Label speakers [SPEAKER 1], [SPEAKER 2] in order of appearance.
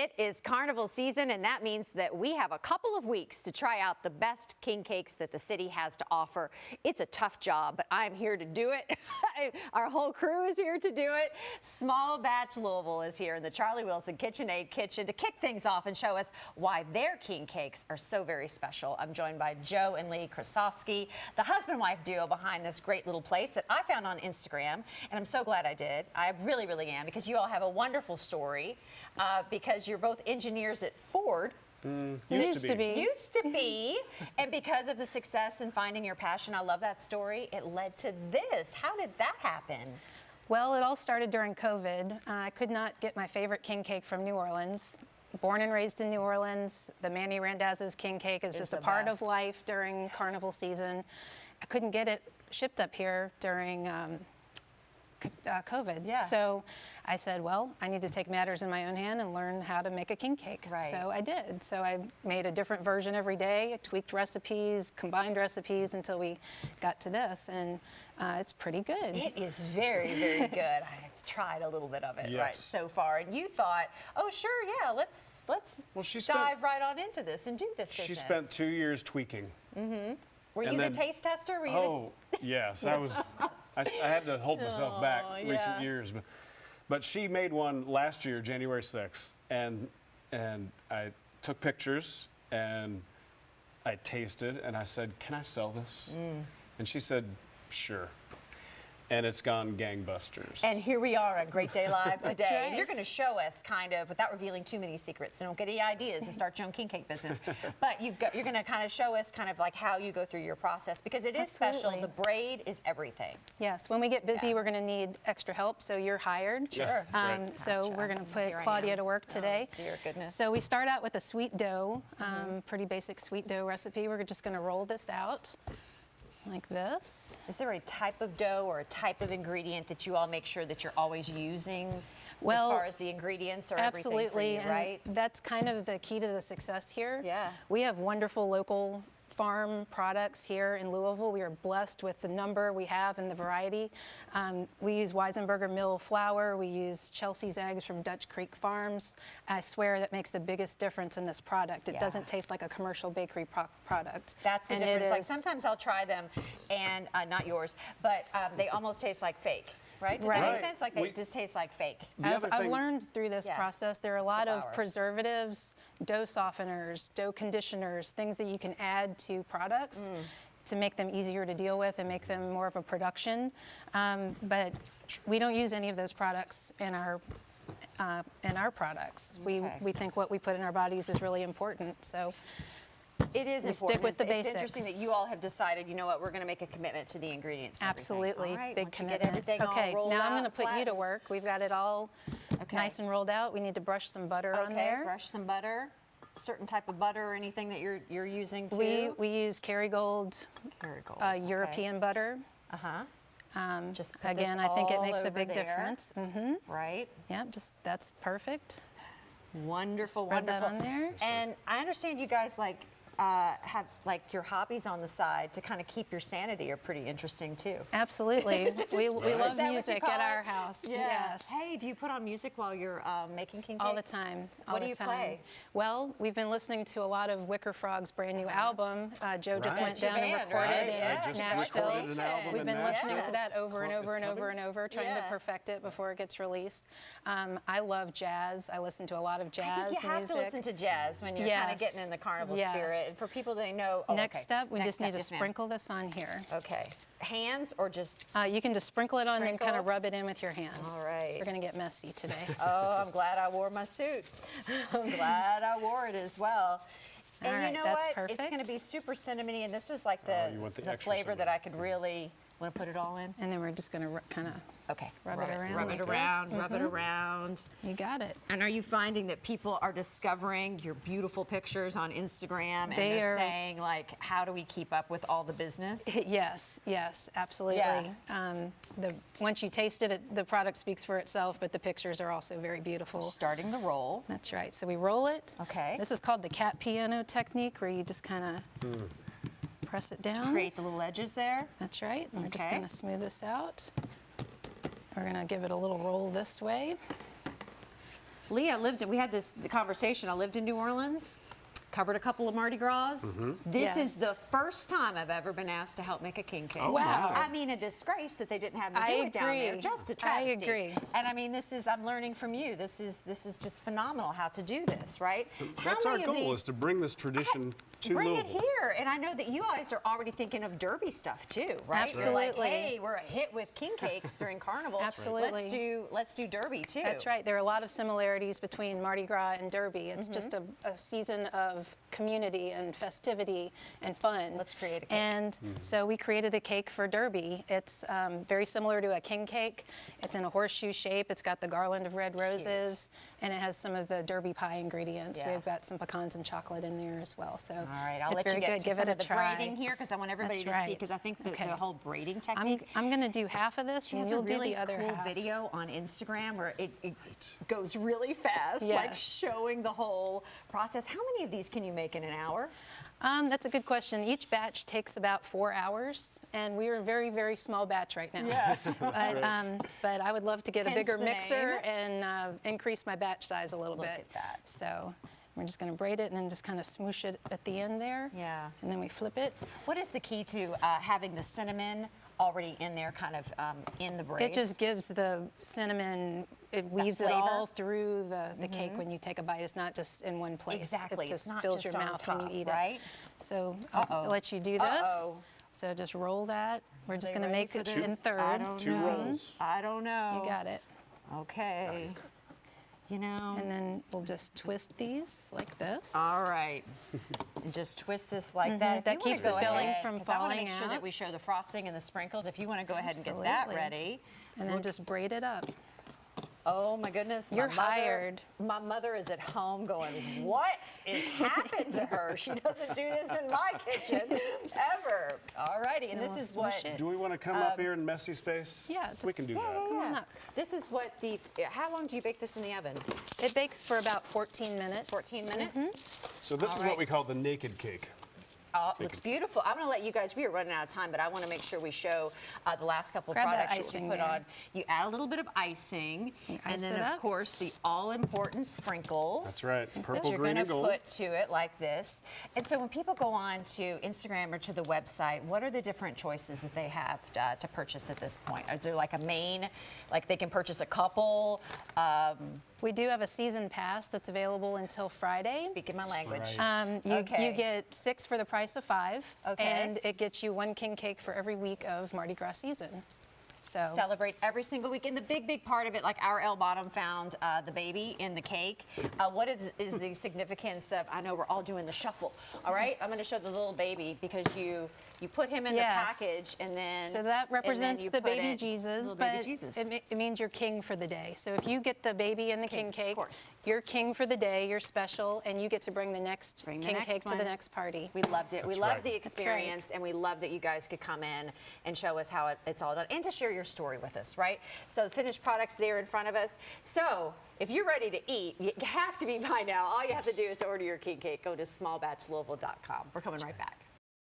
[SPEAKER 1] It is carnival season, and that means that we have a couple of weeks to try out the best king cakes that the city has to offer. It's a tough job, but I'm here to do it. Our whole crew is here to do it. Small Batch Louisville is here in the Charlie Wilson KitchenAid kitchen to kick things off and show us why their king cakes are so very special. I'm joined by Joe and Lee Krasofsky, the husband-wife duo behind this great little place that I found on Instagram, and I'm so glad I did. I really, really am, because you all have a wonderful story, because you're both engineers at Ford.
[SPEAKER 2] Used to
[SPEAKER 1] be. And because of the success and finding your passion, I love that story, it led to this. How did that happen?
[SPEAKER 2] Well, it all started during COVID. I could not get my favorite king cake from New Orleans. Born and raised in New Orleans, the Manny Randazzo's king cake is just a part of life during carnival season. I couldn't get it shipped up here during COVID.
[SPEAKER 1] Yeah.
[SPEAKER 2] So I said, well, I need to take matters in my own hand and learn how to make a king cake.
[SPEAKER 1] Right.
[SPEAKER 2] So I did. So I made a different version every day, tweaked recipes, combined recipes until we got to this, and it's pretty good.
[SPEAKER 1] It is very, very good. I've tried a little bit of it right so far, and you thought, oh sure, yeah, let's dive right on into this and do this business.
[SPEAKER 3] She spent 2 years tweaking.
[SPEAKER 1] Mm-hmm. Were you the taste tester? Were you
[SPEAKER 3] yes, I was. I had to hold myself back recent years, but she made one last year, January 6th, and I took pictures and I tasted and I said, "Can I sell this?" And she said, "Sure." And it's gone gangbusters.
[SPEAKER 1] And here we are on Great Day Live today.
[SPEAKER 2] That's right.
[SPEAKER 1] And you're going to show us kind of, without revealing too many secrets, so don't get any ideas to start your own king cake business. But you're going to kind of show us kind of like how you go through your process, because it is special. The braid is everything.
[SPEAKER 2] Yes, when we get busy, we're going to need extra help, so you're hired.
[SPEAKER 1] Sure.
[SPEAKER 2] So we're going to put Claudia to work today.
[SPEAKER 1] Oh, dear goodness.
[SPEAKER 2] So we start out with a sweet dough, pretty basic sweet dough recipe. We're just going to roll this out like this.
[SPEAKER 1] Is there a type of dough or a type of ingredient that you all make sure that you're always using as far as the ingredients or
[SPEAKER 2] absolutely,
[SPEAKER 1] everything for you, right?
[SPEAKER 2] And that's kind of the key to the success here.
[SPEAKER 1] Yeah.
[SPEAKER 2] We have wonderful local farm products here in Louisville. We are blessed with the number we have and the variety. We use Weisenberger Mill flour. We use Chelsea's eggs from Dutch Creek Farms. I swear that makes the biggest difference in this product. It doesn't taste like a commercial bakery product.
[SPEAKER 1] That's the difference. Like sometimes I'll try them and not yours, but they almost taste like fake. Right? Does that make sense? Like they just taste like fake.
[SPEAKER 2] I've learned through this process there are a lot of preservatives, dough softeners, dough conditioners, things that you can add to products to make them easier to deal with and make them more of a production. But we don't use any of those products in our products. We think what we put in our bodies is really important. So
[SPEAKER 1] it is important.
[SPEAKER 2] Stick with the basics.
[SPEAKER 1] It's interesting that you all have decided, you know what, we're going to make a commitment to the ingredients.
[SPEAKER 2] Absolutely,
[SPEAKER 1] all right,
[SPEAKER 2] big commitment.
[SPEAKER 1] Okay,
[SPEAKER 2] now I'm going to put you to work. We've got it all nice and rolled out. We need to brush some butter on there.
[SPEAKER 1] Brush some butter. Certain type of butter or anything that you're using too?
[SPEAKER 2] We use Kerrygold, European butter.
[SPEAKER 1] Just put
[SPEAKER 2] again,
[SPEAKER 1] this
[SPEAKER 2] I think it
[SPEAKER 1] all
[SPEAKER 2] makes a
[SPEAKER 1] over
[SPEAKER 2] big
[SPEAKER 1] there.
[SPEAKER 2] difference.
[SPEAKER 1] Right.
[SPEAKER 2] Yeah, that's perfect.
[SPEAKER 1] Wonderful,
[SPEAKER 2] Spread
[SPEAKER 1] wonderful.
[SPEAKER 2] that on there.
[SPEAKER 1] And I understand you guys have like your hobbies on the side to kind of keep your sanity are pretty interesting too.
[SPEAKER 2] Absolutely. We love music at our house.
[SPEAKER 1] Yeah.
[SPEAKER 2] Yes.
[SPEAKER 1] Hey, do you put on music while you're making king cakes?
[SPEAKER 2] All the time.
[SPEAKER 1] What do you play?
[SPEAKER 2] Well, we've been listening to a lot of Wicker Frog's brand new album. Joe just went down and recorded in Nashville. We've been listening to that over and over and over and over, trying to perfect it before it gets released. I love jazz. I listen to a lot of jazz music.
[SPEAKER 1] You have to listen to jazz when you're kind of getting in the carnival spirit. And for people that know,
[SPEAKER 2] next step, we just need to sprinkle this on here.
[SPEAKER 1] Okay. Hands or just?
[SPEAKER 2] You can just sprinkle it on and kind of rub it in with your hands.
[SPEAKER 1] All right.
[SPEAKER 2] We're going to get messy today.
[SPEAKER 1] Oh, I'm glad I wore my suit. I'm glad I wore it as well. And you know what?
[SPEAKER 2] Perfect.
[SPEAKER 1] It's going to be super cinnamony, and this was like the flavor that I could really want to put it all in.
[SPEAKER 2] And then we're just going to kind of rub it around.
[SPEAKER 1] Rub it around, rub it around.
[SPEAKER 2] You got it.
[SPEAKER 1] And are you finding that people are discovering your beautiful pictures on Instagram and they're saying, like, how do we keep up with all the business?
[SPEAKER 2] Yes, absolutely.
[SPEAKER 1] Yeah.
[SPEAKER 2] Once you taste it, the product speaks for itself, but the pictures are also very beautiful.
[SPEAKER 1] We're starting the roll.
[SPEAKER 2] That's right. So we roll it.
[SPEAKER 1] Okay.
[SPEAKER 2] This is called the cat piano technique, where you just kind of press it down.
[SPEAKER 1] Create the little edges there.
[SPEAKER 2] That's right. And we're just going to smooth this out. We're going to give it a little roll this way.
[SPEAKER 1] Leah we had this conversation. I lived in New Orleans, covered a couple of Mardi Gras. This is the first time I've ever been asked to help make a king cake.
[SPEAKER 3] Oh, wow.
[SPEAKER 1] I mean, a disgrace that they didn't have me do it down there. Just a travesty.
[SPEAKER 2] I agree.
[SPEAKER 1] And I mean, I'm learning from you. This is just phenomenal how to do this, right?
[SPEAKER 3] That's our goal, is to bring this tradition to
[SPEAKER 1] Bring
[SPEAKER 3] Louisville.
[SPEAKER 1] it here. And I know that you guys are already thinking of Derby stuff too, right?
[SPEAKER 2] Absolutely.
[SPEAKER 1] You're like, hey, we're a hit with king cakes during carnival.
[SPEAKER 2] Absolutely.
[SPEAKER 1] Let's do Derby too.
[SPEAKER 2] That's right. There are a lot of similarities between Mardi Gras and Derby. It's just a season of community and festivity and fun.
[SPEAKER 1] Let's create a cake.
[SPEAKER 2] And so we created a cake for Derby. It's very similar to a king cake. It's in a horseshoe shape. It's got the garland of red roses, and it has some of the Derby pie ingredients.
[SPEAKER 1] Yeah.
[SPEAKER 2] We've got some pecans and chocolate in there as well. So
[SPEAKER 1] All right, I'll
[SPEAKER 2] it's
[SPEAKER 1] let
[SPEAKER 2] very
[SPEAKER 1] you get
[SPEAKER 2] good.
[SPEAKER 1] to
[SPEAKER 2] Give
[SPEAKER 1] some
[SPEAKER 2] it
[SPEAKER 1] of
[SPEAKER 2] a
[SPEAKER 1] the
[SPEAKER 2] try.
[SPEAKER 1] braiding here because I want everybody
[SPEAKER 2] That's
[SPEAKER 1] to see
[SPEAKER 2] right.
[SPEAKER 1] because I think the
[SPEAKER 2] Okay.
[SPEAKER 1] whole braiding technique.
[SPEAKER 2] I'm going to do half of this,
[SPEAKER 1] She
[SPEAKER 2] and
[SPEAKER 1] has
[SPEAKER 2] you'll
[SPEAKER 1] a really
[SPEAKER 2] do the other
[SPEAKER 1] cool
[SPEAKER 2] half.
[SPEAKER 1] video on Instagram where it goes really fast, like
[SPEAKER 2] Yes.
[SPEAKER 1] showing the whole process. How many of these can you make in an hour?
[SPEAKER 2] That's a good question. Each batch takes about 4 hours, and we are a very, very small batch right now.
[SPEAKER 1] Yeah.
[SPEAKER 2] But I would love to get a
[SPEAKER 1] Hence
[SPEAKER 2] bigger
[SPEAKER 1] the
[SPEAKER 2] mixer
[SPEAKER 1] name.
[SPEAKER 2] and increase my batch size a little
[SPEAKER 1] Look
[SPEAKER 2] bit.
[SPEAKER 1] at that.
[SPEAKER 2] So we're just going to braid it and then just kind of smoosh it at the end there.
[SPEAKER 1] Yeah.
[SPEAKER 2] And then we flip it.
[SPEAKER 1] What is the key to having the cinnamon already in there, kind of in the braids?
[SPEAKER 2] It just gives the cinnamon, it weaves it
[SPEAKER 1] flavor?
[SPEAKER 2] all through the cake when you take a bite. It's not just in one place.
[SPEAKER 1] Exactly.
[SPEAKER 2] It
[SPEAKER 1] It's
[SPEAKER 2] just
[SPEAKER 1] not
[SPEAKER 2] fills
[SPEAKER 1] just
[SPEAKER 2] your
[SPEAKER 1] on
[SPEAKER 2] mouth when
[SPEAKER 1] top,
[SPEAKER 2] you eat
[SPEAKER 1] right?
[SPEAKER 2] it. So I'll let you do this.
[SPEAKER 1] Uh-oh.
[SPEAKER 2] So just roll that. We're just
[SPEAKER 1] They
[SPEAKER 2] going to
[SPEAKER 1] ready
[SPEAKER 2] make
[SPEAKER 1] for
[SPEAKER 2] it
[SPEAKER 1] this?
[SPEAKER 2] in
[SPEAKER 1] I
[SPEAKER 2] thirds.
[SPEAKER 1] don't
[SPEAKER 3] Two
[SPEAKER 1] know.
[SPEAKER 3] rolls.
[SPEAKER 1] I don't know.
[SPEAKER 2] You got it.
[SPEAKER 1] Okay. You know.
[SPEAKER 2] And then we'll just twist these like this.
[SPEAKER 1] All right. And just twist this like that. If
[SPEAKER 2] That
[SPEAKER 1] you wanna
[SPEAKER 2] keeps the
[SPEAKER 1] go
[SPEAKER 2] filling
[SPEAKER 1] ahead,
[SPEAKER 2] from
[SPEAKER 1] 'cause I want to
[SPEAKER 2] falling
[SPEAKER 1] make sure that
[SPEAKER 2] out.
[SPEAKER 1] we show the frosting and the sprinkles. If you want to go ahead and get that
[SPEAKER 2] Absolutely.
[SPEAKER 1] ready.
[SPEAKER 2] And then just braid it up.
[SPEAKER 1] Oh my goodness.
[SPEAKER 2] You're hired.
[SPEAKER 1] My mother is at home going, what is happened to her? She doesn't do this in my kitchen ever. All righty. And
[SPEAKER 2] Then
[SPEAKER 1] this
[SPEAKER 2] we'll
[SPEAKER 1] is what.
[SPEAKER 2] smush it.
[SPEAKER 3] Do we want to come up here in messy space?
[SPEAKER 2] Yeah,
[SPEAKER 3] we
[SPEAKER 2] just-
[SPEAKER 3] can do
[SPEAKER 1] Yeah,
[SPEAKER 3] that.
[SPEAKER 1] yeah,
[SPEAKER 2] Come on
[SPEAKER 1] yeah.
[SPEAKER 2] up.
[SPEAKER 1] This is what how long do you bake this in the oven?
[SPEAKER 2] It bakes for about 14 minutes.
[SPEAKER 1] 14 minutes?
[SPEAKER 3] So this
[SPEAKER 1] All
[SPEAKER 3] is
[SPEAKER 1] right.
[SPEAKER 3] what we call the naked cake.
[SPEAKER 1] Oh, it looks beautiful. I'm going to let you guys, we are running out of time, but I want to make sure we show the last couple
[SPEAKER 2] Grab that
[SPEAKER 1] products that
[SPEAKER 2] icing
[SPEAKER 1] you put
[SPEAKER 2] there.
[SPEAKER 1] on. You add a little bit of icing,
[SPEAKER 2] You
[SPEAKER 1] and
[SPEAKER 2] ice
[SPEAKER 1] then,
[SPEAKER 2] it
[SPEAKER 1] of
[SPEAKER 2] up.
[SPEAKER 1] course, the all-important sprinkles.
[SPEAKER 3] That's right.
[SPEAKER 1] That
[SPEAKER 3] Purple,
[SPEAKER 1] you're
[SPEAKER 3] green,
[SPEAKER 1] gonna
[SPEAKER 3] and gold.
[SPEAKER 1] put to it like this. And so when people go on to Instagram or to the website, what are the different choices that they have to purchase at this point? Is there like a main, like they can purchase a couple?
[SPEAKER 2] We do have a season pass that's available until Friday.
[SPEAKER 1] Speaking my language.
[SPEAKER 3] Right.
[SPEAKER 1] Okay.
[SPEAKER 2] You get 6 for the price of 5.
[SPEAKER 1] Okay.
[SPEAKER 2] And it gets you 1 king cake for every week of Mardi Gras season. So
[SPEAKER 1] Celebrate every single week. And the big part of it, like our El Bottom found the baby in the cake. What is the significance of, I know we're all doing the shuffle, all right? I'm gonna show the little baby because you put him in
[SPEAKER 2] Yes.
[SPEAKER 1] the package and then.
[SPEAKER 2] So that represents
[SPEAKER 1] you
[SPEAKER 2] the
[SPEAKER 1] put
[SPEAKER 2] baby
[SPEAKER 1] in
[SPEAKER 2] Jesus,
[SPEAKER 1] little
[SPEAKER 2] but
[SPEAKER 1] baby Jesus.
[SPEAKER 2] it means you're king for the day. So if you get the baby in the
[SPEAKER 1] King,
[SPEAKER 2] king
[SPEAKER 1] of
[SPEAKER 2] cake,
[SPEAKER 1] course.
[SPEAKER 2] you're king for the day, you're special, and you get to bring the next
[SPEAKER 1] Bring the
[SPEAKER 2] king
[SPEAKER 1] next
[SPEAKER 2] cake to the
[SPEAKER 1] one.
[SPEAKER 2] next party.
[SPEAKER 1] We loved it. We
[SPEAKER 3] That's
[SPEAKER 1] loved
[SPEAKER 3] right.
[SPEAKER 1] the
[SPEAKER 3] That's
[SPEAKER 1] experience, and we love that you guys could come in and show us how it's all done, and to share your story with us, right? So the finished product's there in front of us. So if you're ready to eat, you have to be by now. All you have to do is order your king cake. Go to smallbatchlouisville.com. We're coming right back.